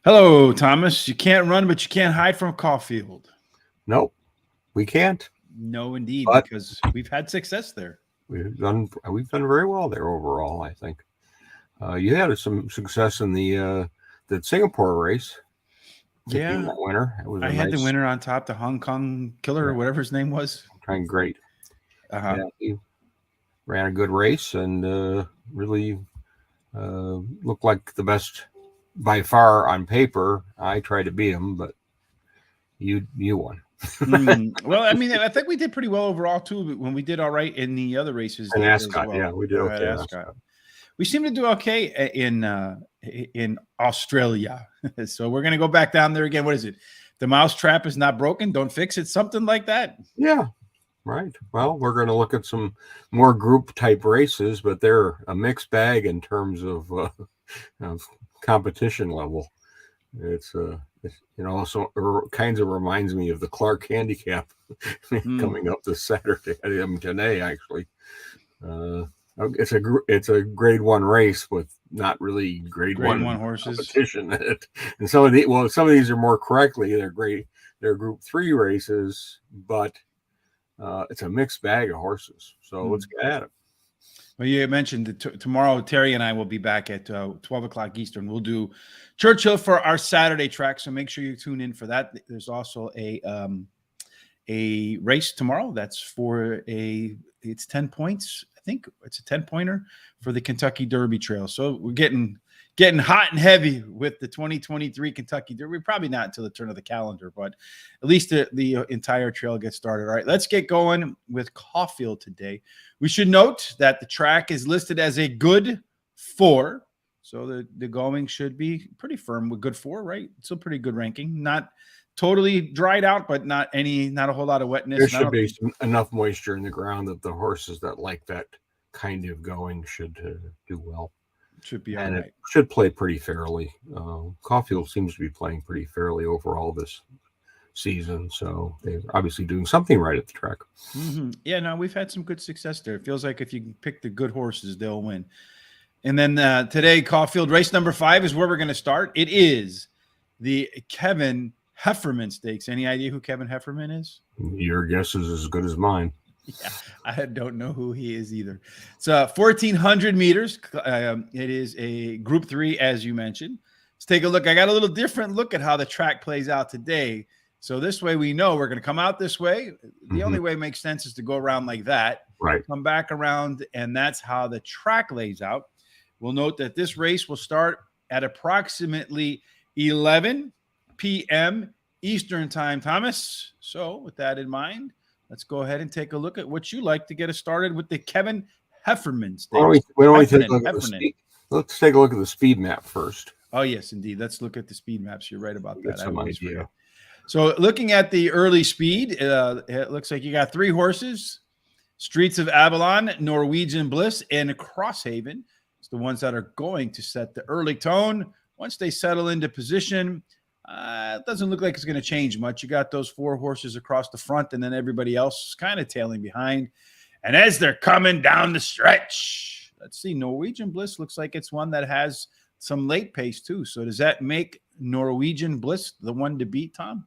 Hello, Thomas. You can't run, but you can't hide from Caulfield. Nope, we can't. No, indeed, But because we've had success there. we've done very well there overall. I think you had some success in the Singapore race. Picking Yeah, that winner. It was I a had the nice, winner on top, the Hong Kong killer, or whatever his name was. kind great. Uh-huh. Yeah, he ran a good race and really looked like the best by far on paper. I tried to beat him, but you won. Well, I mean, I think we did pretty well overall too. When we did all right in the other races And as Ascot, well. yeah, we did At okay. Ascot. We seem to do okay in Australia. So we're gonna go back down there again. What is it? The mouse trap is not broken. Don't fix it. Something like that. Yeah, right. Well, we're going to look at some more group type races, but they're a mixed bag in terms of competition level. It's also kinds of reminds me of the Clark Handicap coming up this Saturday. Today actually. It's a grade one race with not really grade one horses competition in it. And some of these are more correctly they're group 3 races, but it's a mixed bag of horses. So let's get at it. Well, you mentioned that tomorrow Terry and I will be back at 12 o'clock Eastern. We'll do Churchill for our Saturday track, so make sure you tune in for that. There's also a race tomorrow. That's for it's 10 points. I think it's a 10-pointer for the Kentucky Derby Trail. So we're getting hot and heavy with the 2023 Kentucky Derby. Probably not until the turn of the calendar, but at least the entire trail gets started. All right, let's get going with Caulfield today. We should note that the track is listed as a good 4. So the going should be pretty firm with good 4, right? It's a pretty good ranking. Not totally dried out, but not a whole lot of wetness. There should be enough moisture in the ground that the horses that like that kind of going should do well. Should be and all right. It should play pretty fairly. Caulfield seems to be playing pretty fairly overall this season, so they're obviously doing something right at the track. Yeah, no, we've had some good success there. It feels like if you can pick the good horses, they'll win. And then today, Caulfield race number 5 is where we're going to start. It is the Kevin Heffernan Stakes. Any idea who Kevin Heffernan is? Your guess is as good as mine. Yeah, I don't know who he is either. It's 1,400 meters. It is a group 3, as you mentioned. Let's take a look. I got a little different look at how the track plays out today. So this way we know we're going to come out this way. The only way it makes sense is to go around like that. Right. Come back around, and that's how the track lays out. We'll note that this race will start at approximately 11 p.m. Eastern time, Thomas. So with that in mind, let's go ahead and take a look at what you like to get us started with the Kevin Heffernan Stakes. Let's take a look at the speed map first. Oh, yes, indeed. Let's look at the speed maps. You're right about that. Some idea. So looking at the early speed, it looks like you got 3 horses, Streets of Avalon, Norwegian Bliss, and Crosshaven. It's the ones that are going to set the early tone. Once they settle into position, it doesn't look like it's going to change much. You got those 4 horses across the front, and then everybody else is kind of tailing behind. And as they're coming down the stretch, let's see, Norwegian Bliss looks like it's one that has some late pace too. So does that make Norwegian Bliss the one to beat, Tom?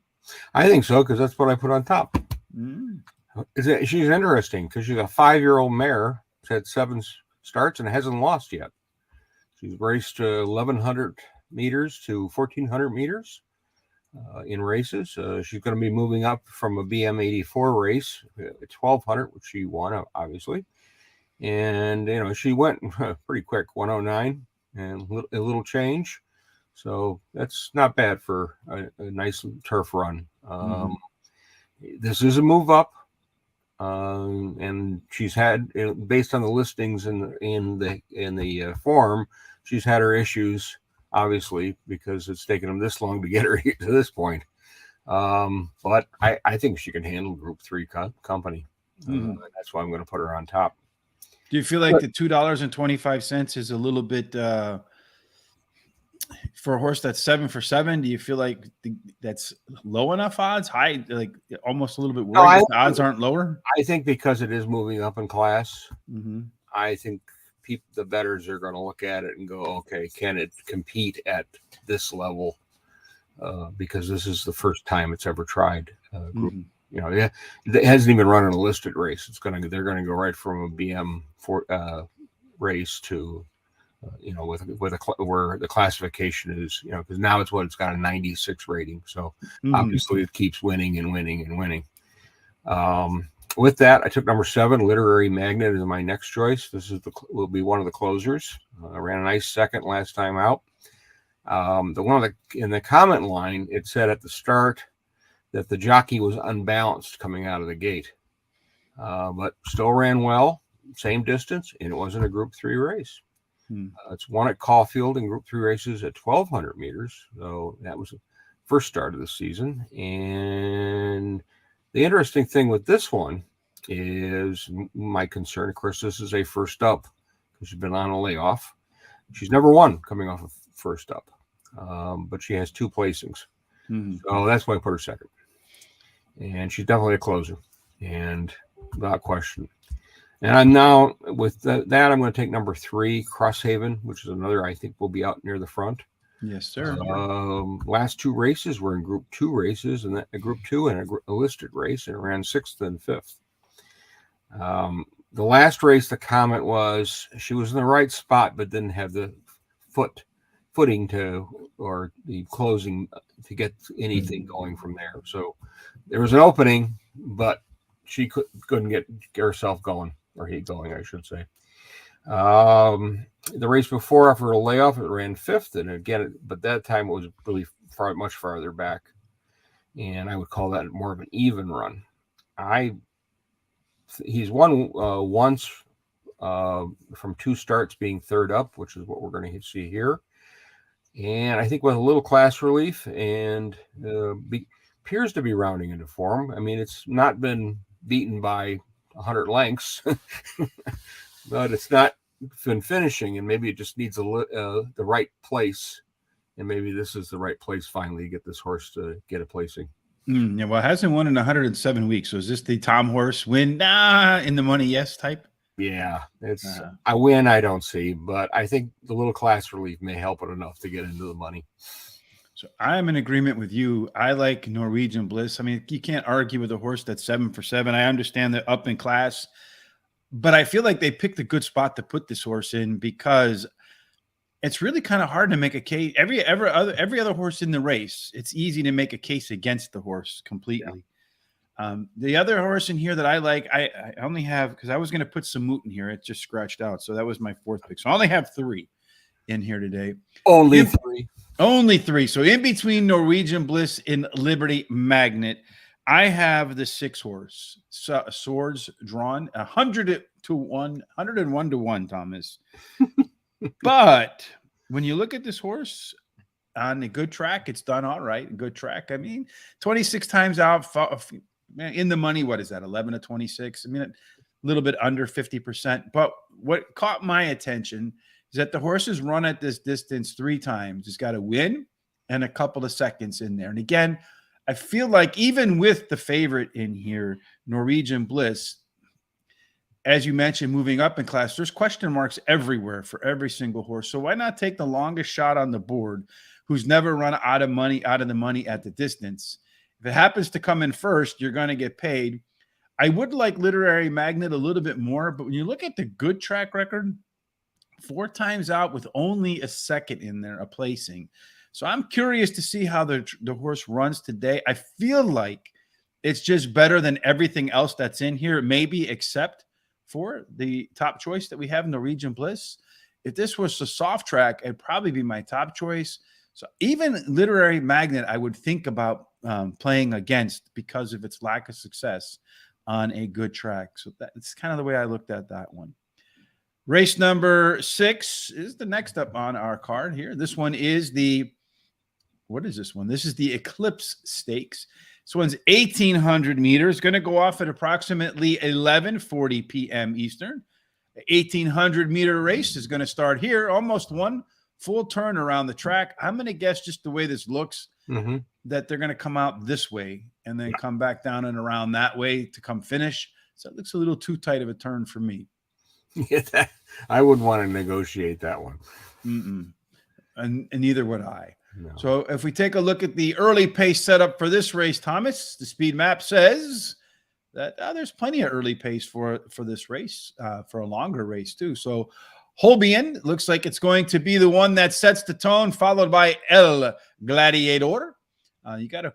I think so, because that's what I put on top. She's interesting because she's a 5-year-old mare. She's had 7 starts and hasn't lost yet. She's raced 1,100 meters to 1,400 meters in races. She's going to be moving up from a BM 84 race, 1,200, which she won, obviously. And, she went pretty quick, 109 and a little change. So that's not bad for a nice turf run. This is a move up. And she's had, based on the listings in the form, she's had her issues, obviously, because it's taken them this long to get her to this point. But I think she can handle Group 3 company. That's why I'm going to put her on top. Do you feel like the $2.25 is a little bit for a horse that's 7 for 7? Do you feel like that's low enough odds? High, like almost a little bit worried the odds aren't lower? I think because it is moving up in class, I think the bettors are going to look at it and go, okay, can it compete at this level because this is the first time it's ever tried group. You know, it hasn't even run an listed race. They're gonna go right from a BM race to where the classification is, because now it's got a 96 rating. So obviously it keeps winning and winning and winning. With that, I took number 7, Literary Magnet, as my next choice. This will be one of the closers. Ran a nice second last time out. In the comment line, it said at the start that the jockey was unbalanced coming out of the gate, but still ran well, same distance, and it wasn't a Group 3 race. It's won at Caulfield in Group 3 races at 1,200 meters. So that was the first start of the season. And the interesting thing with this one is my concern. Of course, this is a first up because she's been on a layoff. She's never won coming off of first up, but she has 2 placings. So that's why I put her second. And she's definitely a closer, and without question. And I'm now with that, I'm going to take number 3, Crosshaven, which is another I think will be out near the front. Yes, sir. Last 2 races were in Group 2 races, and a Group 2 and a listed race, and ran 6th and 5th. The last race, the comment was she was in the right spot, but didn't have the footing or the closing to get anything going from there. So there was an opening, but she couldn't get herself going. Or he going, I should say. The race before, after a layoff, it ran 5th, and again, but that time it was really much farther back, and I would call that more of an even run. He's won once from 2 starts being third up, which is what we're going to see here, and I think with a little class relief and appears to be rounding into form. I mean, it's not been beaten by 100 lengths, but it's not been finishing, and maybe it just needs the right place, and maybe this is the right place finally to get this horse to get a placing. Yeah, well, it hasn't won in 107 weeks. So is this the Tom horse win in the money yes type? Yeah, it's I win, I don't see, but I think the little class relief may help it enough to get into the money. So I'm in agreement with you. I like Norwegian Bliss. I mean, you can't argue with a horse that's 7 for 7. I understand they're up in class, but I feel like they picked a good spot to put this horse in because it's really kind of hard to make a case. Every other horse in the race, it's easy to make a case against the horse completely. Yeah. The other horse in here that I like, I only have, because I was going to put some Moot in here. It just scratched out. So that was my 4th pick. So I only have 3 in here today. Only 3. Only 3. So in between Norwegian Bliss and Liberty Magnet, I have the 6 horse. Swords Drawn, 100 to 1, 101 to 1, Thomas. But when you look at this horse on a good track, it's done all right. Good track. I mean, 26 times out in the money. What is that? 11 to 26. I mean, a little bit under 50%. But what caught my attention is that the horse has run at this distance 3 times. He's got a win and a couple of seconds in there. And again, I feel like even with the favorite in here, Norwegian Bliss, as you mentioned, moving up in class, there's question marks everywhere for every single horse. So why not take the longest shot on the board who's never run out of the money at the distance? If it happens to come in first, you're going to get paid. I would like Literary Magnet a little bit more, but when you look at the good track record, 4 times out with only a second in there, a placing. So I'm curious to see how the horse runs today. I feel like it's just better than everything else that's in here, maybe except for the top choice that we have, Norwegian Bliss. If this was a soft track, it'd probably be my top choice. So even Literary Magnet, I would think about playing against because of its lack of success on a good track. So that's kind of the way I looked at that one. Race number 6 is the next up on our card here. This one is what is this one? This is the Eclipse Stakes. This one's 1,800 meters, going to go off at approximately 11:40 p.m. Eastern. 1,800-meter race is going to start here, almost 1 full turn around the track. I'm going to guess just the way this looks that they're going to come out this way and then come back down and around that way to come finish. So it looks a little too tight of a turn for me. Yeah, I wouldn't want to negotiate that one. And neither would I. No. So if we take a look at the early pace setup for this race, Thomas, the speed map says that there's plenty of early pace for this race, for a longer race too. So Holbein looks like it's going to be the one that sets the tone, followed by El Gladiator. You got a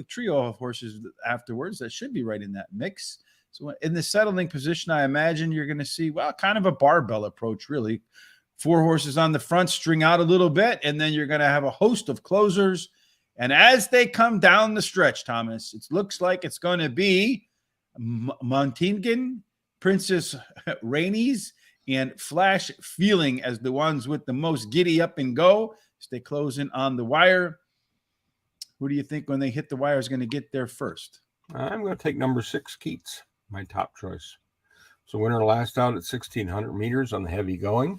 trio of horses afterwards that should be right in that mix. So in the settling position, I imagine you're going to see, well, kind of a barbell approach, really. 4 horses on the front, string out a little bit, and then you're going to have a host of closers. And as they come down the stretch, Thomas, it looks like it's going to be Montingen, Princess Rainey's, and Flash Feeling as the ones with the most giddy up and go. Stay closing on the wire. Who do you think when they hit the wire is going to get there first? I'm going to take number 6, Keats, my top choice. So winner last out at 1,600 meters on the heavy going.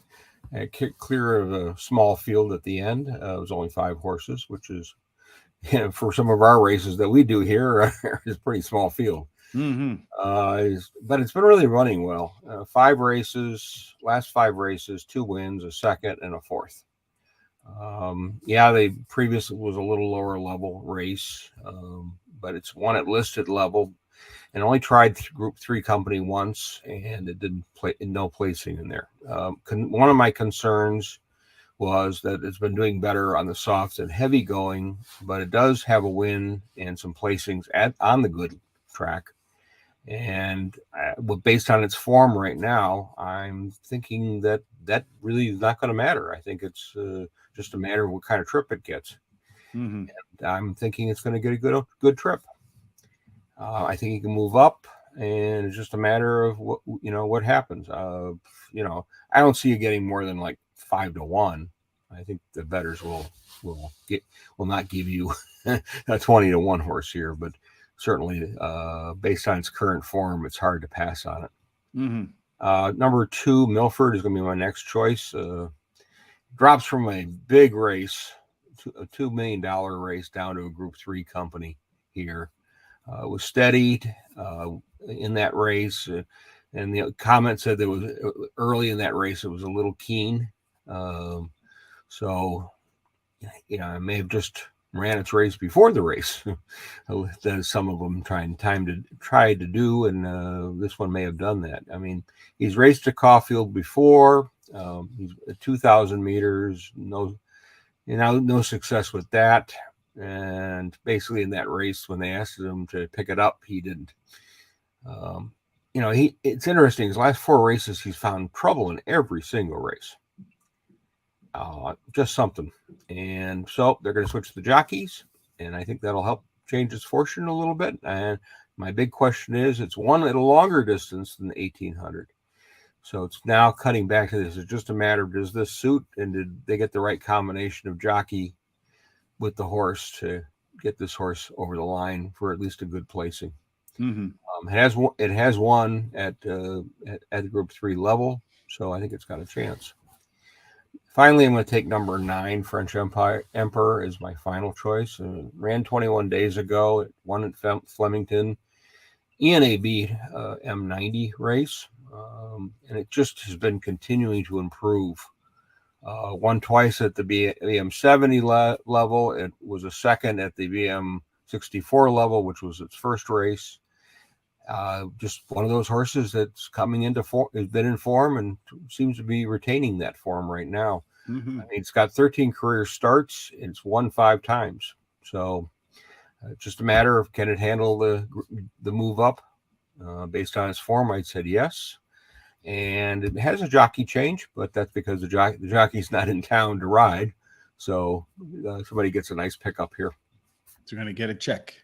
Kicked clear of a small field at the end. It was only 5 horses, which is, for some of our races that we do here, is a pretty small field. Mm-hmm. But it's been really running well. 5 races, last 5 races, 2 wins, a second, and a fourth. They previously was a little lower level race, but it's won at listed level, and only tried Group 3 company once, and it didn't play, no placing in there. One of my concerns was that it's been doing better on the soft and heavy going, but it does have a win and some placings on the good track. And based on its form right now, I'm thinking that really is not going to matter. I think it's just a matter of what kind of trip it gets. Mm-hmm. And I'm thinking it's going to get a good trip. I think he can move up, and it's just a matter of what happens. I don't see you getting more than like 5-1. I think the bettors will not give you a 20-1 horse here, but certainly based on its current form, it's hard to pass on it. Mm-hmm. Number 2, Milford, is going to be my next choice. Drops from a big race, a $2 million race, down to a Group 3 company here. Was steadied in that race, and the comment said that was early in that race it was a little keen. So I may have just ran its race before the race, that some of them tried to do, and this one may have done that. I mean, he's raced at Caulfield before. He's at 2,000 meters, no success with that. And basically in that race, when they asked him to pick it up, he didn't. It's interesting. His last 4 races, he's found trouble in every single race. Just something. And so they're going to switch the jockeys, and I think that'll help change his fortune a little bit. And my big question is, it's won at a longer distance than the 1,800. So it's now cutting back to this. It's just a matter of, does this suit, and did they get the right combination of jockey with the horse to get this horse over the line for at least a good placing? Mm-hmm. It has won at the Group 3 level, so I think it's got a chance. Finally, I'm going to take number 9, French Emperor, as my final choice. Ran 21 days ago. It won at Flemington in a M90 race, and it just has been continuing to improve. Won twice at the BM70 level. It was a second at the BM64 level, which was its first race. Just one of those horses that's coming into form, has been in form, and seems to be retaining that form right now. Mm-hmm. I mean, it's got 13 career starts. It's won 5 times. So just a matter of, can it handle the move up? Based on its form, I'd said yes. And it has a jockey change, but that's because the jockey's not in town to ride. So somebody gets a nice pickup here. So we're going to get a check.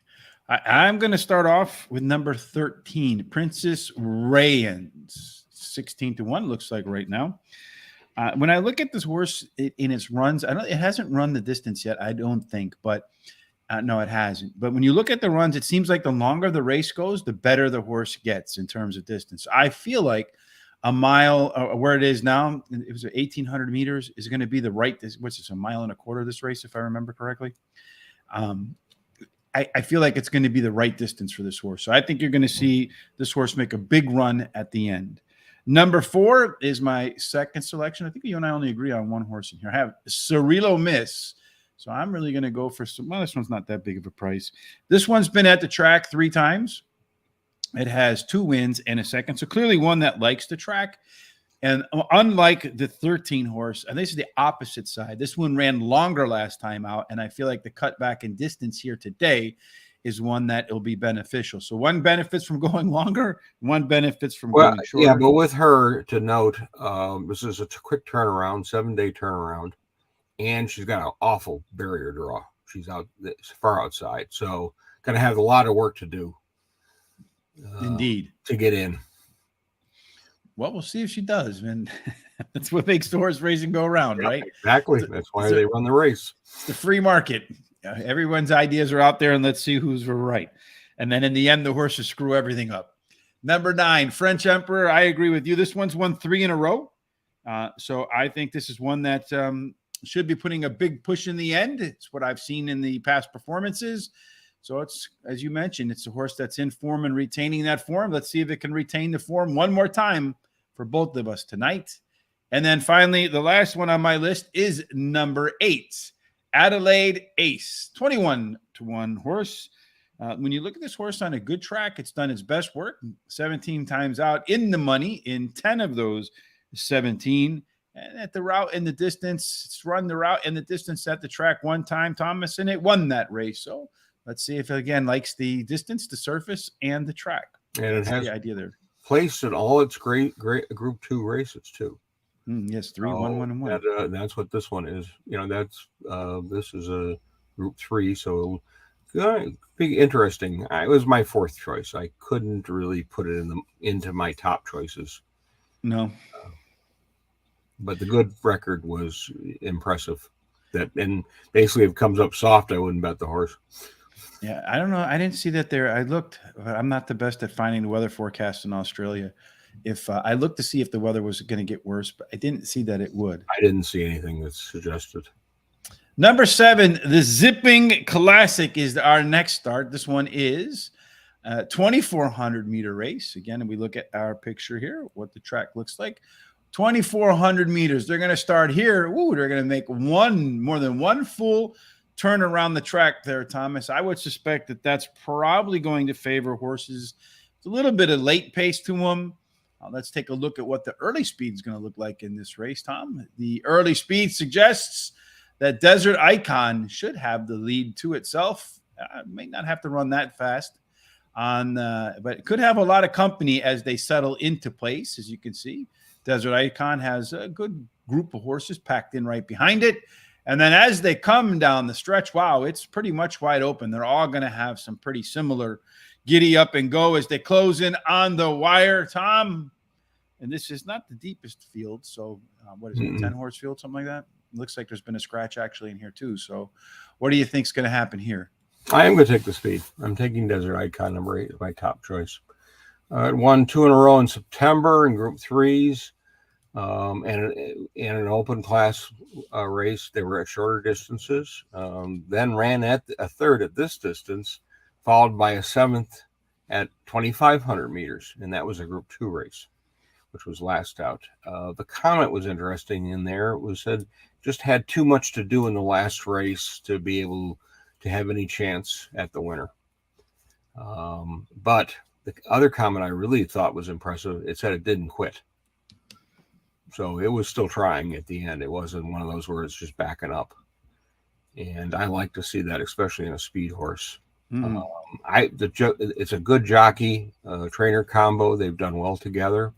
I'm going to start off with number 13, Princess Rayans. 16-1 looks like right now. When I look at this horse in its runs, it hasn't run the distance yet, I don't think, but no, it hasn't. But when you look at the runs, it seems like the longer the race goes, the better the horse gets in terms of distance. I feel like a mile, where it is now, it was 1,800 meters, is going to be the right, what's this, 1.25 miles this race, if I remember correctly. I feel like it's going to be the right distance for this horse. So I think you're going to see this horse make a big run at the end. Number 4 is my second selection. I think you and I only agree on one horse in here. I have Cirillo Miss. So I'm really going to go for some. Well, this one's not that big of a price. This one's been at the track 3 times. It has 2 wins and a second. So clearly one that likes the track. And unlike the 13 horse, and this is the opposite side, this one ran longer last time out. And I feel like the cutback in distance here today is one that will be beneficial. So one benefits from going longer, one benefits from going shorter. Yeah, but with her to note, this is a quick turnaround, 7-day turnaround, and she's got an awful barrier draw. She's far outside, so going to have a lot of work to do. Indeed, to get in. Well, we'll see if she does, man. That's what makes the horse racing go around, right? Exactly. That's why they run the race. It's the free market. Everyone's ideas are out there, and let's see who's right. And then in the end, the horses screw everything up. Number 9, French Emperor. I agree with you. This one's won 3 in a row. So I think this is one that should be putting a big push in the end. It's what I've seen in the past performances. So it's, as you mentioned, it's a horse that's in form and retaining that form. Let's see if it can retain the form one more time for both of us tonight. And then finally, the last one on my list is number 8, Adelaide Ace, 21-1 horse. When you look at this horse on a good track, it's done its best work 17 times out in the money in 10 of those 17. And at the route in the distance, it's run the route in the distance at the track one time, Thomas, and it won that race. So let's see if it again likes the distance, the surface, and the track. And it has the idea there. Placed in all its great Group 2 races too. Yes, 3, 1, 1, and 1. That's what this one is. That's this is a Group 3, so be interesting. It was my 4th choice. I couldn't really put it into my top choices. No, but the good record was impressive. And basically, if it comes up soft, I wouldn't bet the horse. Yeah, I don't know. I didn't see that there. I looked, but I'm not the best at finding the weather forecast in Australia. If I looked to see if the weather was going to get worse, but I didn't see that it would. I didn't see anything that suggested. Number 7, the Zipping Classic is our next start. This one is a 2,400 meter race. Again, we look at our picture here, what the track looks like. 2,400 meters. They're going to start here. Ooh, they're going to make more than one full turn around the track there, Thomas. I would suspect that that's probably going to favor horses. It's a little bit of late pace to them. Let's take a look at what the early speed is going to look like in this race, Tom. The early speed suggests that Desert Icon should have the lead to itself. May not have to run that fast, but it could have a lot of company as they settle into place. As you can see, Desert Icon has a good group of horses packed in right behind it. And then as they come down the stretch, wow, it's pretty much wide open. They're all going to have some pretty similar giddy up and go as they close in on the wire, Tom. And this is not the deepest field. So what is it, 10-horse field, something like that? It looks like there's been a scratch actually in here too. So what do you think is going to happen here? I am going to take the speed. I'm taking Desert Icon number 8 as my top choice. It won 2 in a row in September in Group 3s. And in an open class race, they were at shorter distances. Then ran at a 3rd at this distance, followed by a 7th at 2,500 meters, and that was a Group 2 race, which was last out. The comment was interesting in there. It was said just had too much to do in the last race to be able to have any chance at the winner. But the other comment I really thought was impressive, it said it didn't quit. So it was still trying at the end. It wasn't one of those where it's just backing up. And I like to see that, especially in a speed horse. It's a good jockey trainer combo. They've done well together.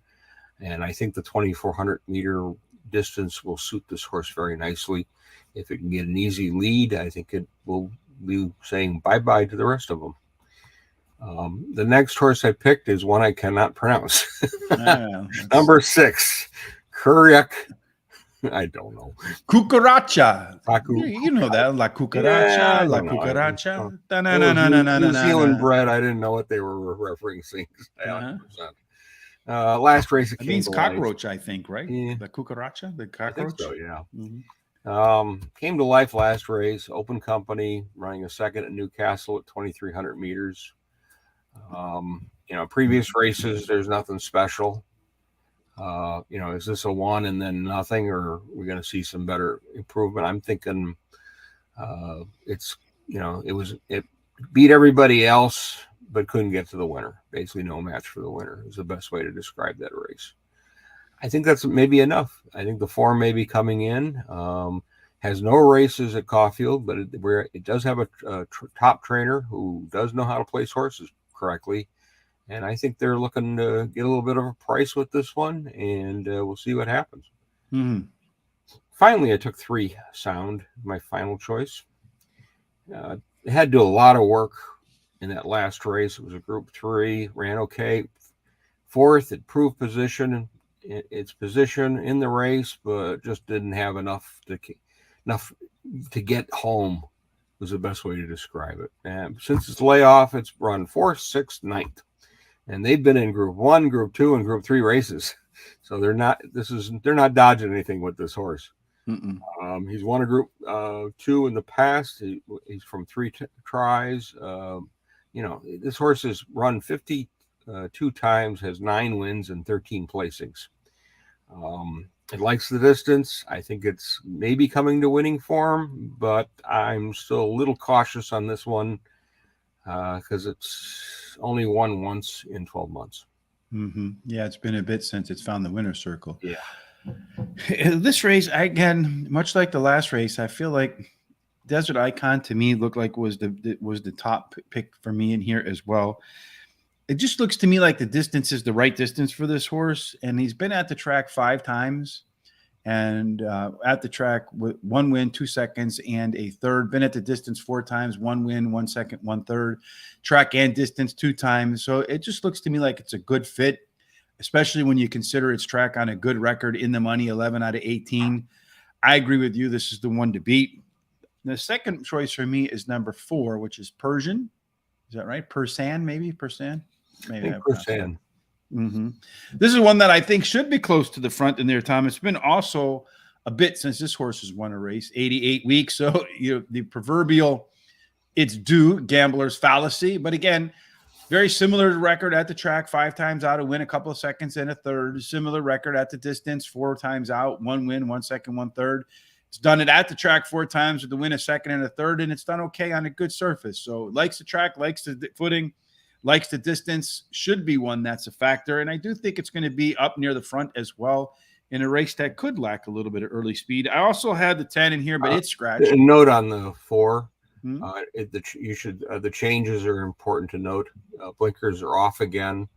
And I think the 2,400 meter distance will suit this horse very nicely. If it can get an easy lead, I think it will be saying bye-bye to the rest of them. The next horse I picked is one I cannot pronounce. Number 6. Kuriak, I don't know. Cucaracha. You know that. La Cucaracha. La Cucaracha. New Zealand bred. I didn't know what they were referencing. 100%. Last race, it means cockroach, I think, right? Yeah. The Cucaracha, the cockroach. I think so, yeah. Came to life last race. Open company, running a 2nd at Newcastle at 2,300 meters. Previous races, there's nothing special. Is this a 1 and then nothing, or are we going to see some better improvement? I'm thinking It's, it beat everybody else, but couldn't get to the winner. Basically, no match for the winner is the best way to describe that race. I think that's maybe enough. I think the form may be coming in. Has no races at Caulfield, but it does have a top trainer who does know how to place horses correctly. And I think they're looking to get a little bit of a price with this one, and we'll see what happens. Mm-hmm. Finally, I took 3 Sound, my final choice. It had to do a lot of work in that last race. It was a Group 3, ran okay. 4th, it proved its position in the race, but just didn't have enough to get home. Was the best way to describe it. And since its layoff, it's run 4th, 6th, 9th. And they've been in Group 1, Group 2, and Group 3 races. So they're not dodging anything with this horse. He's won a Group 2 in the past. He's from 3 tries. This horse has run 52 times, has 9 wins and 13 placings. It likes the distance. I think it's maybe coming to winning form, but I'm still a little cautious on this one because it's only won once in 12 months. Mm-hmm. Yeah, it's been a bit since it's found the winner's circle. Yeah. This race, again, much like the last race, I feel like Desert Icon to me looked like was the top pick for me in here as well. It just looks to me like the distance is the right distance for this horse, and he's been at the track 5 times, and at the track with 1 win, 2 seconds, and a third. Been at the distance 4 times, 1 win, 1 second, 1 third. Track and distance 2 times. So it just looks to me like it's a good fit, especially when you consider its track on a good record in the money, 11 out of 18. I agree with you. This is the one to beat. The second choice for me is number 4, which is Persian. Is that right? Persan, maybe? Persan? Maybe. Persan. Mm-hmm. This is one that I think should be close to the front in there, Tom. It's been also a bit since this horse has won a race, 88 weeks. So the proverbial it's due gambler's fallacy. But again, very similar record at the track, 5 times out, a win, a couple of seconds and a third. Similar record at the distance, 4 times out, 1 win, 1 second, 1 third. It's done it at the track 4 times with the win, a second and a third, and it's done okay on a good surface. So likes the track, likes the footing, likes the distance, should be one that's a factor. And I do think it's going to be up near the front as well in a race that could lack a little bit of early speed. I also had the 10 in here, but it's scratched. A note on the 4. The changes are important to note. Blinkers are off again,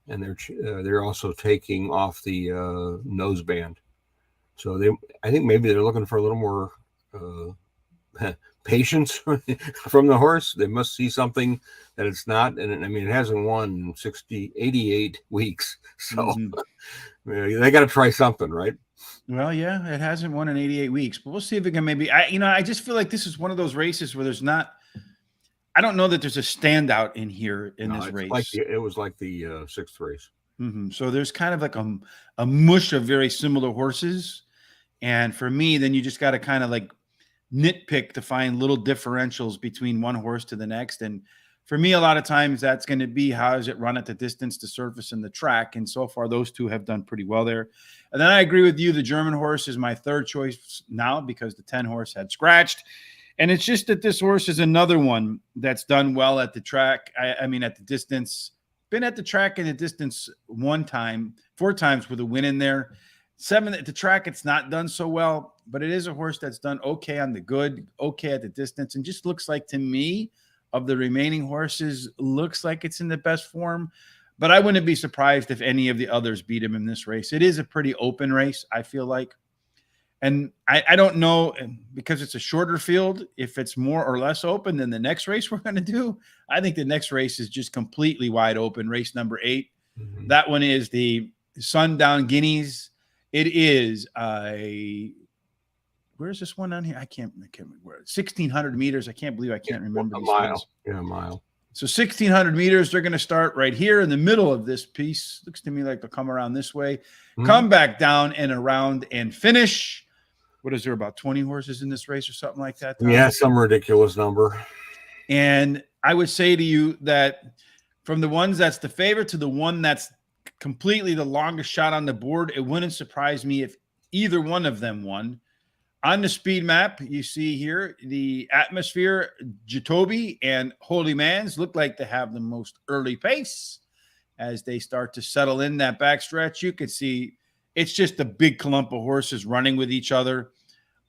and they're also taking off the noseband. So I think maybe they're looking for a little more patience from the horse. They must see something that it's not. And I mean, it hasn't won 88 weeks. So they got to try something, right? Well, yeah, it hasn't won in 88 weeks, but we'll see if it can maybe. I just feel like this is one of those races where there's not. I don't know that there's a standout in here in this race. It was like the 6th race. Mm-hmm. So there's kind of like a mush of very similar horses. And for me, then you just got to kind of like nitpick to find little differentials between one horse to the next. And for me, a lot of times that's going to be how does it run at the distance, the surface, and the track. And so far, those two have done pretty well there. And then I agree with you. The German horse is my third choice now because the 10 horse had scratched. And it's just that this horse is another one that's done well at the track. I mean, at the distance. Been at the track and the distance 4 times with a win in there. 7 at the track, it's not done so well, but it is a horse that's done okay on the good, okay at the distance, and just looks like to me of the remaining horses, looks like it's in the best form. But I wouldn't be surprised if any of the others beat him in this race. It is a pretty open race, I feel like. And I don't know, because it's a shorter field, if it's more or less open than the next race we're going to do. I think the next race is just completely wide open, race number 8. Mm-hmm. That one is the Sandown Guineas. It is where's this one on here? I can't remember. 1,600 meters. I can't believe I can't remember. A mile. Yeah, a mile. So 1,600 meters, they're going to start right here in the middle of this piece. Looks to me like they'll come around this way, come back down and around and finish. What is there, about 20 horses in this race or something like that, Tom? Yeah, some ridiculous number. And I would say to you that from the ones that's the favorite to the one that's completely the longest shot on the board, it wouldn't surprise me if either one of them won. On the speed map, you see here the Atmosphere, Jacoby, and Holy Mans look like they have the most early pace. As they start to settle in that backstretch, you can see it's just a big clump of horses running with each other.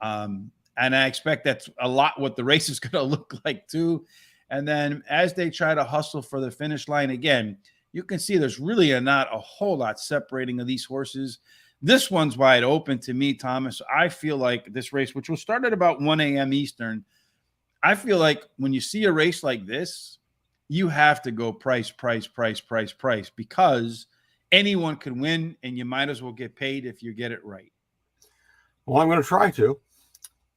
And I expect that's a lot what the race is going to look like too. And then as they try to hustle for the finish line again, you can see there's really not a whole lot separating of these horses. This one's wide open to me, Thomas. I feel like this race, which will start at about 1 a.m. Eastern, I feel like when you see a race like this, you have to go price, because anyone can win, and you might as well get paid if you get it right. Well, I'm going to try to.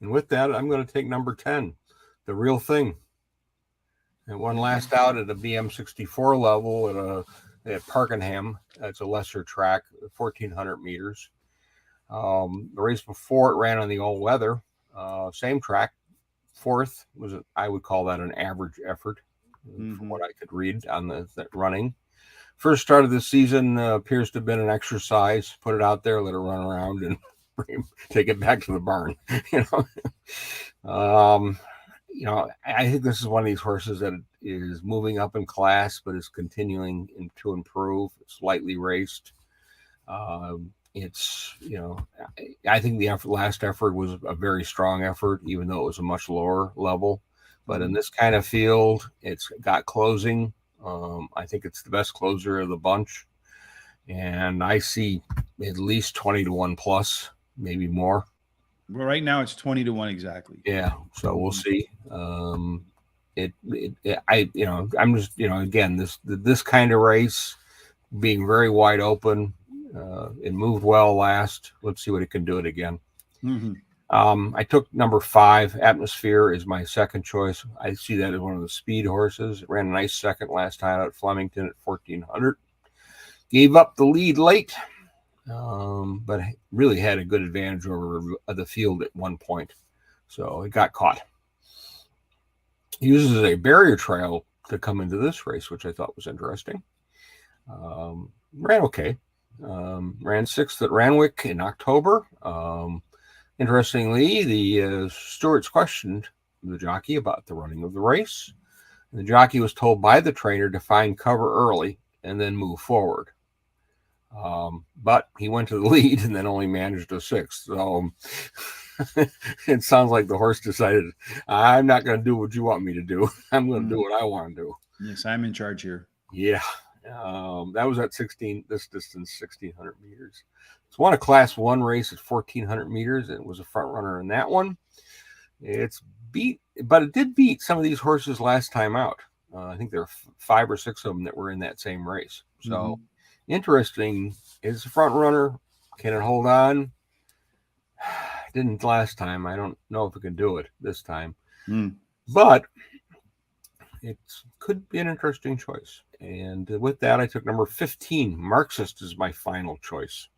And with that, I'm going to take number 10, The Real Thing. It won last out at a BM64 level at Parkenham. That's a lesser track, 1,400 meters. The race before it ran on the all-weather, same track. Fourth was, I would call that an average effort from what I could read on the running. First start of the season appears to have been an exercise. Put it out there, let it run around, and take it back to the barn. I think this is one of these horses that is moving up in class, but is continuing to improve. It's lightly raced. I think the last effort was a very strong effort, even though it was a much lower level. But in this kind of field, it's got closing. I think it's the best closer of the bunch. And I see at least 20-1 plus, maybe more. Well, right now it's 20-1 exactly. Yeah, so we'll see. I'm just, again, this kind of race being very wide open. It moved well last. Let's see what it can do it again. I took number 5. Atmosphere is my second choice. I see that as one of the speed horses. It ran a nice second last time at Flemington at 1,400. Gave up the lead late, but really had a good advantage over the field at one point. So it got caught. He uses a barrier trail to come into this race, which I thought was interesting. Ran okay. Ran 6th at Ranwick in October. Interestingly, the stewards questioned the jockey about the running of the race. The jockey was told by the trainer to find cover early and then move forward. But he went to the lead and then only managed a 6th. So it sounds like the horse decided, I'm not going to do what you want me to do. I'm going to do what I want to do. Yes, I'm in charge here. Yeah. That was at this distance, 1,600 meters. It's won a Class 1 race at 1,400 meters, and it was a front runner in that one. It's beat, but it did beat some of these horses last time out. I think there are 5 or 6 of them that were in that same race. So interesting. It's a front runner. Can it hold on? Didn't last time. I don't know if it can do it this time. But it could be an interesting choice. And with that, I took number 15. Marxist is my final choice.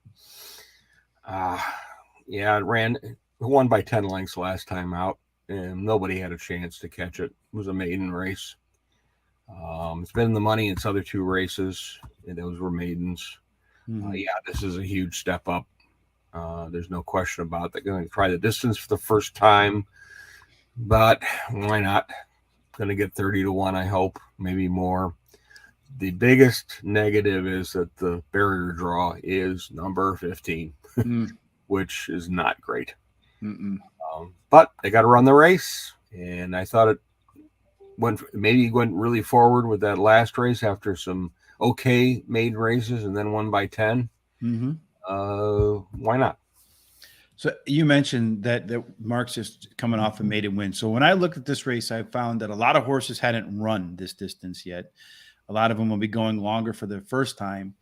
It won by 10 lengths last time out, and nobody had a chance to catch it. It was a maiden race. It's been in the money in its other 2 races, and those were maidens. This is a huge step up. There's no question about it. They're going to try the distance for the first time, but why not? Going to get 30-1, I hope, maybe more. The biggest negative is that the barrier draw is number 15, which is not great. But they got to run the race, and I thought it went really forward with that last race after some okay made races and then won by 10. Why not? So you mentioned that Marxist coming off a maiden win. So when I looked at this race, I found that a lot of horses hadn't run this distance yet. A lot of them will be going longer for their first time.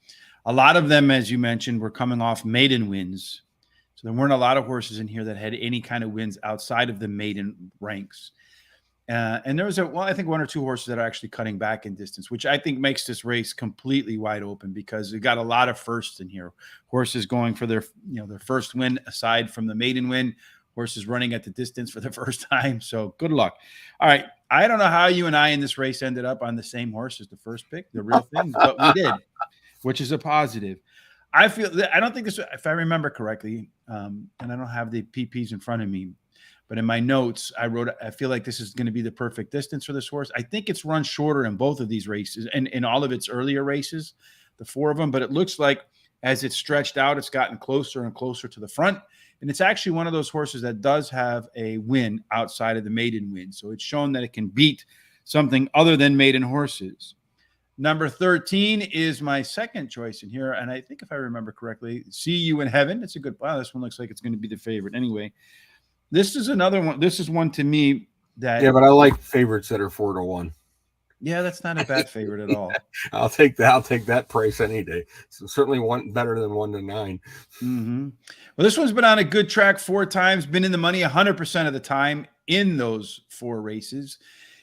A lot of them, as you mentioned, were coming off maiden wins. So there weren't a lot of horses in here that had any kind of wins outside of the maiden ranks. And there was I think 1 or 2 horses that are actually cutting back in distance, which I think makes this race completely wide open because we got a lot of firsts in here. Horses going for their first win aside from the maiden win. Horses running at the distance for the first time. So good luck. All right. I don't know how you and I in this race ended up on the same horse as the first pick, the real thing, but we did, which is a positive. I feel that I don't think this, if I remember correctly, and I don't have the PPs in front of me, but in my notes, I wrote, I feel like this is going to be the perfect distance for this horse. I think it's run shorter in both of these races and in all of its earlier races, the 4 of them, but it looks like as it's stretched out, it's gotten closer and closer to the front. And it's actually one of those horses that does have a win outside of the maiden win. So it's shown that it can beat something other than maiden horses. Number 13 is my second choice in here. And I think if I remember correctly, See You in Heaven. It's a good, wow, this one looks like it's going to be the favorite anyway. This is another one. This is one to me that. Yeah, but I like favorites that are 4-1. Yeah, that's not a bad favorite at all. I'll take that. I'll take that price any day. So certainly one better than 1 to 9. Mm-hmm. Well, this one's been on a good track 4 times, been in the money 100% of the time in those 4 races.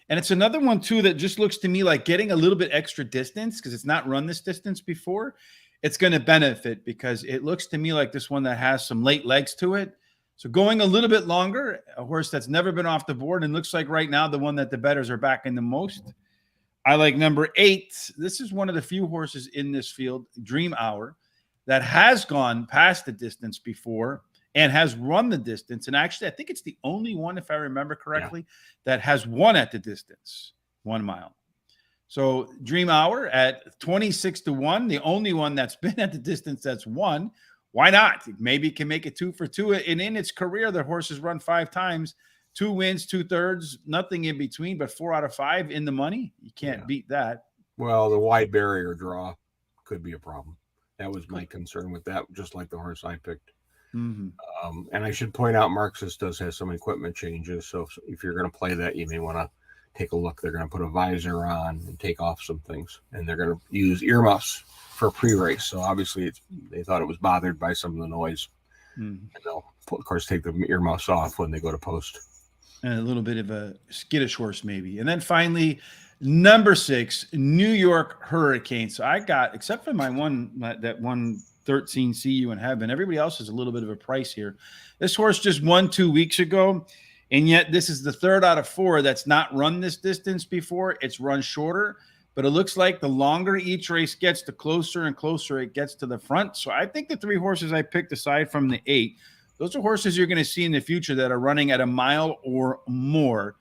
And it's another one, too, that just looks to me like getting a little bit extra distance because it's not run this distance before. It's going to benefit because it looks to me like this one that has some late legs to it. So going a little bit longer, a horse that's never been off the board and looks like right now the one that the bettors are backing the most. I like number 8. This is one of the few horses in this field, Dream Hour, that has gone past the distance before and has run the distance. And actually, I think it's the only one, if I remember correctly, that has won at the distance, 1 mile. So Dream Hour at 26-1, the only one that's been at the distance that's won. Why not? Maybe it can make it 2 for 2. And in its career, the horse has run 5 times, 2 wins, 2/3, nothing in between, but 4 out of 5 in the money. You can't beat that. Well, the wide barrier draw could be a problem. That was my concern with that, just like the horse I picked. Mm-hmm. And I should point out, Marxist does have some equipment changes. So if you're going to play that, you may want to take a look. They're going to put a visor on and take off some things. And they're going to use earmuffs for pre-race. So obviously they thought it was bothered by some of the noise. And they'll, of course, take the earmuffs off when they go to post. And a little bit of a skittish horse maybe. And then finally, number 6, New York Hurricane. So I got, except for my one, that 113 See You in Heaven, everybody else is a little bit of a price here. This horse just won 2 weeks ago, and yet this is the 3rd out of 4 that's not run this distance before. It's run shorter, but it looks like the longer each race gets, the closer and closer it gets to the front. So I think the 3 horses I picked aside from the 8, those are horses you're going to see in the future that are running at a mile or more.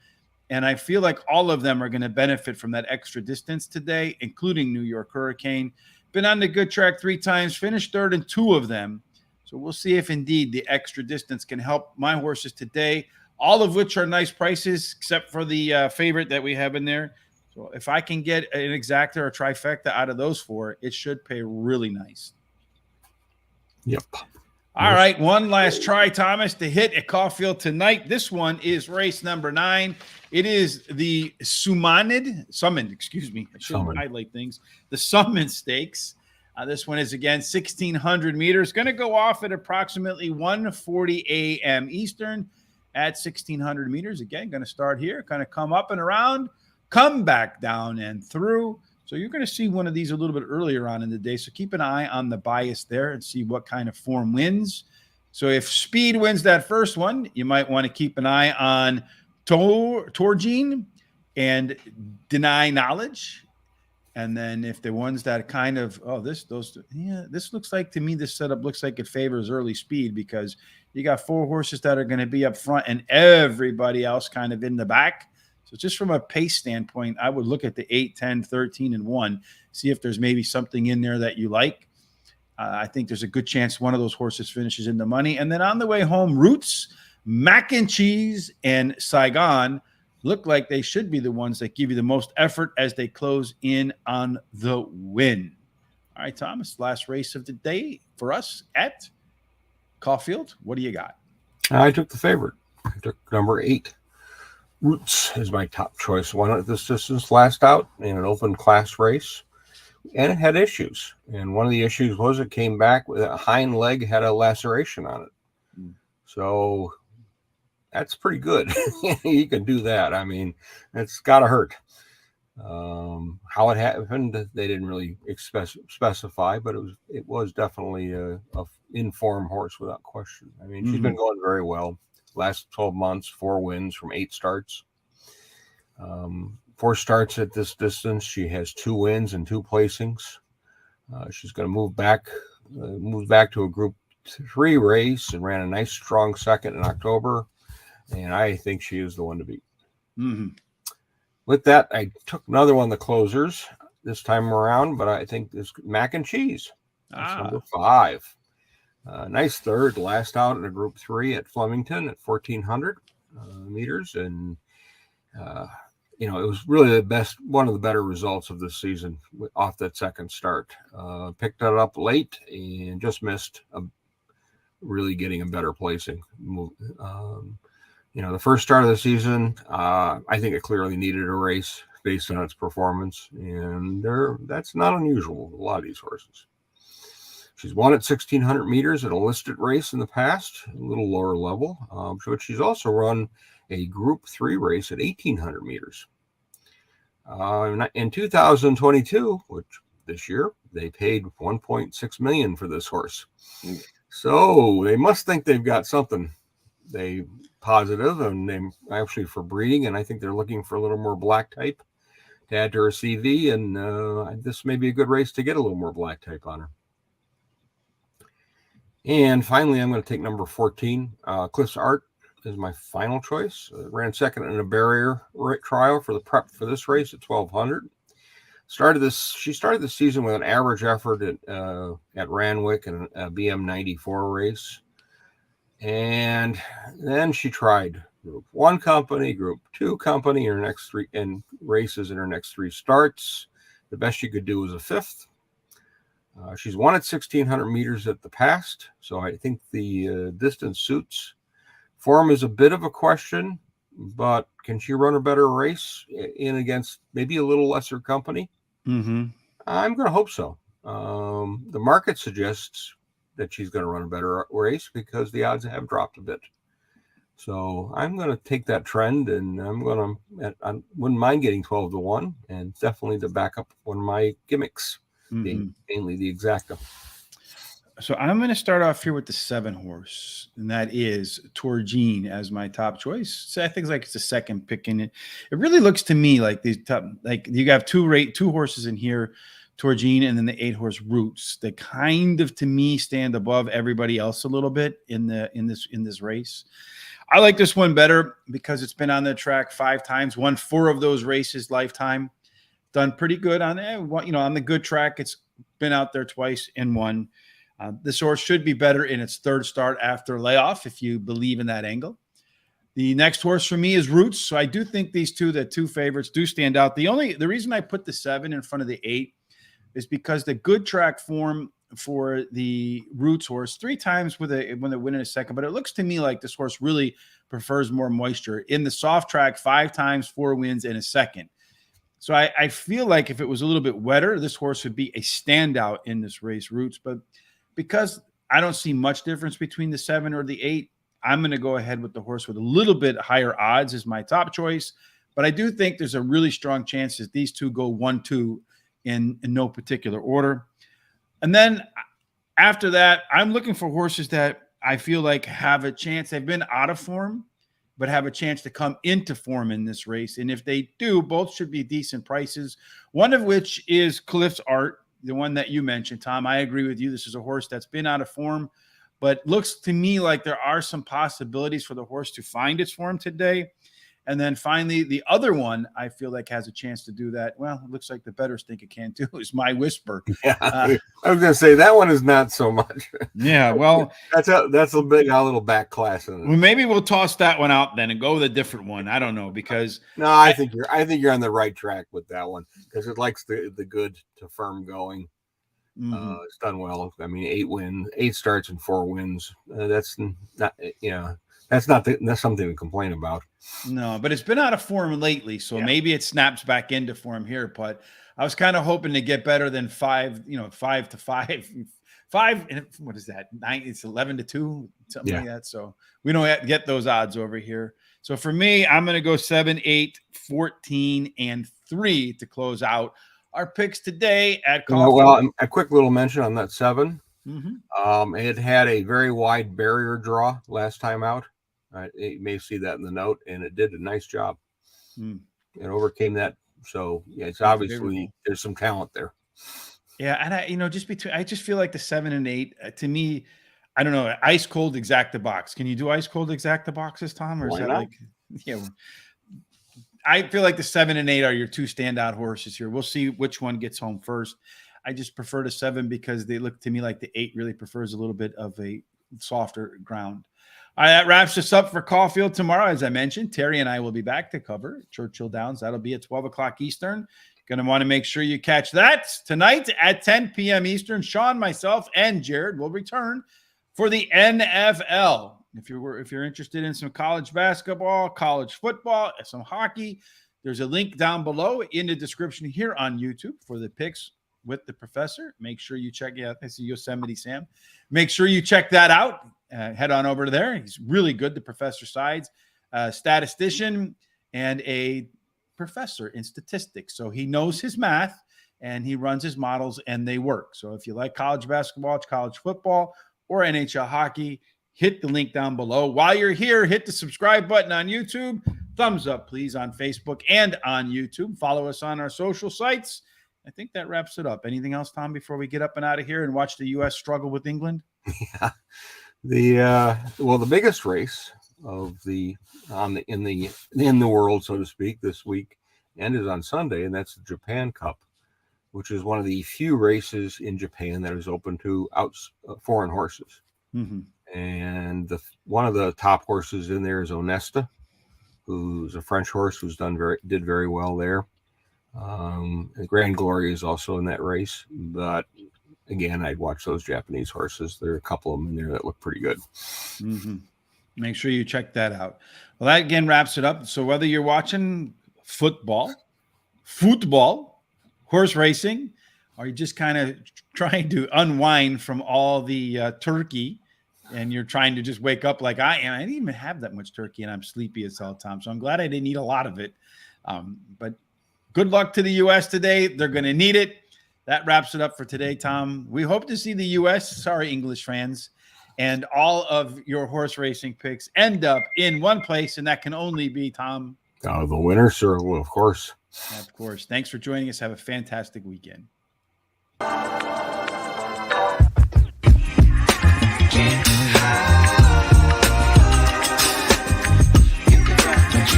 And I feel like all of them are going to benefit from that extra distance today, including New York Hurricane. Been on the good track 3 times, finished 3rd in 2 of them. So we'll see if indeed the extra distance can help my horses today, all of which are nice prices, except for the favorite that we have in there. So if I can get an exacta or trifecta out of those 4, it should pay really nice. Yep. All right, one last try, Thomas, to hit at Caulfield tonight. This one is race number 9. It is the summoned, excuse me. I shouldn't highlight things. The Summoned Stakes. This one is, again, 1,600 meters. Going to go off at approximately 1:40 a.m. Eastern at 1,600 meters. Again, going to start here, kind of come up and around, come back down and through. So you're going to see one of these a little bit earlier on in the day. So keep an eye on the bias there and see what kind of form wins. So if speed wins that first one, you might want to keep an eye on Torgene and Deny Knowledge. And then if the ones that kind of, this looks like, to me, this setup looks like it favors early speed because you got 4 horses that are going to be up front and everybody else kind of in the back. So just from a pace standpoint, I would look at the 8, 10, 13, and 1, see if there's maybe something in there that you like. I think there's a good chance one of those horses finishes in the money. And then on the way home, Roots, Mac and Cheese, and Saigon look like they should be the ones that give you the most effort as they close in on the win. All right, Thomas, last race of the day for us at Caulfield. What do you got? I took the favorite. I took number 8. Roots is my top choice. Won at this distance last out in an open class race, and it had issues. And one of the issues was it came back with a hind leg had a laceration on it. So that's pretty good. You can do that. I mean, it's got to hurt. How it happened, they didn't really specify, but it was definitely a in-form horse without question. I mean, she's been going very well. Last 12 months, 4 wins from 8 starts. 4 starts at this distance. She has 2 wins and 2 placings. She's going to move back moved back to a Group 3 race and ran a nice, strong second in October. And I think she is the one to beat. Mm-hmm. With that, I took another one of the closers this time around, but I think this Mac and Cheese. That's number 5. Nice third, last out in a Group 3 at Flemington at 1,400 meters. And, it was really one of the better results of this season off that second start. Picked that up late and just missed really getting a better placing. The first start of the season, I think it clearly needed a race based on its performance, and that's not unusual with a lot of these horses. She's won at 1,600 meters at a listed race in the past, a little lower level, but she's also run a Group 3 race at 1,800 meters. In 2022, which this year, they paid $1.6 million for this horse. So they must think they've got something positive, and they actually for breeding, and I think they're looking for a little more black type to add to her CV, and this may be a good race to get a little more black type on her. And finally, I'm going to take number 14, Eclipse Art is my final choice. Ran second in a barrier trial for the prep for this race at 1,200. She started the season with an average effort at Ranwick and a BM 94 race. And then she tried Group 1 company, Group 2 company in her next 3 and races in her next 3 starts. The best she could do was a 5th. She's won at 1,600 meters at the past, so I think the distance suits. Form is a bit of a question, but can she run a better race in against maybe a little lesser company? Mm-hmm. I'm going to hope so. The market suggests that she's going to run a better race because the odds have dropped a bit. So I'm going to take that trend, and I wouldn't mind getting 12-1, and definitely to back up one of my gimmicks, being mainly the exacta. So I'm going to start off here with the 7 horse, and that is Torgine as my top choice. So I think it's the second pick in it. It really looks to me like these top, like you have two horses in here, Torgine, and then the 8 horse Roots. That kind of, to me, stand above everybody else a little bit in this race. I like this one better because it's been on the track 5 times, won 4 of those races lifetime, done pretty good on on the good track. It's been out there twice and won. This horse should be better in its 3rd start after layoff, if you believe in that angle. The next horse for me is Roots. So I do think the 2 favorites do stand out. The reason I put the 7 in front of the 8 is because the good track form for the Roots horse 3 times when they win in a second, but it looks to me like this horse really prefers more moisture. In the soft track, 5 times, 4 wins in a second. So I feel like if it was a little bit wetter, this horse would be a standout in this race, Roots. But because I don't see much difference between the 7 or the 8, I'm going to go ahead with the horse with a little bit higher odds as my top choice. But I do think there's a really strong chance that these 2 go 1-2 in no particular order. And then after that, I'm looking for horses that I feel like have a chance. They've been out of form, but have a chance to come into form in this race. And if they do, both should be decent prices. One of which is Eclipse Art, the one that you mentioned, Tom. I agree with you. This is a horse that's been out of form, but looks to me like there are some possibilities for the horse to find its form today. And then finally, the other one I feel like has a chance to do that. Well, it looks like the bettors think it can too, is My Whisper. Yeah, I was going to say that one is not so much. Yeah, well, that's a little back class. In it. Well, maybe we'll toss that one out then and go with a different one. I don't know, because no, I think you're on the right track with that one because it likes the good to firm going. It's done well. I mean, 8 starts and 4 wins. That's not that's something to complain about. No, but it's been out of form lately, so maybe it snaps back into form here. But I was kind of hoping to get better than 5 to 5. 5, and what is that? 9? It's 11-2, something like that. So we don't get those odds over here. So for me, I'm going to go 7, 8, 14, and 3 to close out our picks today at Caulfield. Well, a quick little mention on that 7. It had a very wide barrier draw last time out. You may see that in the note, and it did a nice job. It overcame that. So, yeah, it's obviously there's some talent there. Yeah, and I just feel like the 7 and 8 to me, I don't know, ice cold exacta box. Can you do ice cold exacta boxes, Tom, or is Why that not? like, yeah? I feel like the 7 and 8 are your two standout horses here. We'll see which one gets home first. I just prefer the 7 because they look to me like the 8 really prefers a little bit of a softer ground. All right, that wraps us up for Caulfield tomorrow. As I mentioned, Terry and I will be back to cover Churchill Downs. That'll be at 12 o'clock Eastern. Going to want to make sure you catch that tonight at 10 p.m. Eastern. Sean, myself, and Jared will return for the NFL. If you're interested in some college basketball, college football, some hockey, there's a link down below in the description here on YouTube for the picks with the professor. Make sure you check out. I see Yosemite Sam. Make sure you check that out. Head on over to there. He's really good. The Professor Sides, statistician and a professor in statistics. So he knows his math and he runs his models and they work. So if you like college basketball, college football, or NHL hockey, hit the link down below. While you're here, hit the subscribe button on YouTube. Thumbs up, please, on Facebook and on YouTube. Follow us on our social sites. I think that wraps it up. Anything else, Tom, before we get up and out of here and watch the U.S. struggle with England? Yeah. The biggest race of in the world, so to speak, this week ended on Sunday, and that's the Japan Cup, which is one of the few races in Japan that is open to foreign horses. Mm-hmm. And one of the top horses in there is Onesta, who's a French horse who's did very well there. Grand Glory is also in that race, but again, I'd watch those Japanese horses. There are a couple of them in there that look pretty good. Mm-hmm. Make sure you check that out. Well, that again wraps it up. So whether you're watching football, horse racing, or you're just kind of trying to unwind from all the turkey and you're trying to just wake up like I am. I didn't even have that much turkey and I'm sleepy as hell, Tom. So I'm glad I didn't eat a lot of it. But good luck to the U.S. today. They're going to need it. That wraps it up for today, Tom. We hope to see the U.S., sorry, English fans, and all of your horse racing picks end up in one place, and that can only be, Tom. The winner, sir, well, of course. Of course. Thanks for joining us. Have a fantastic weekend.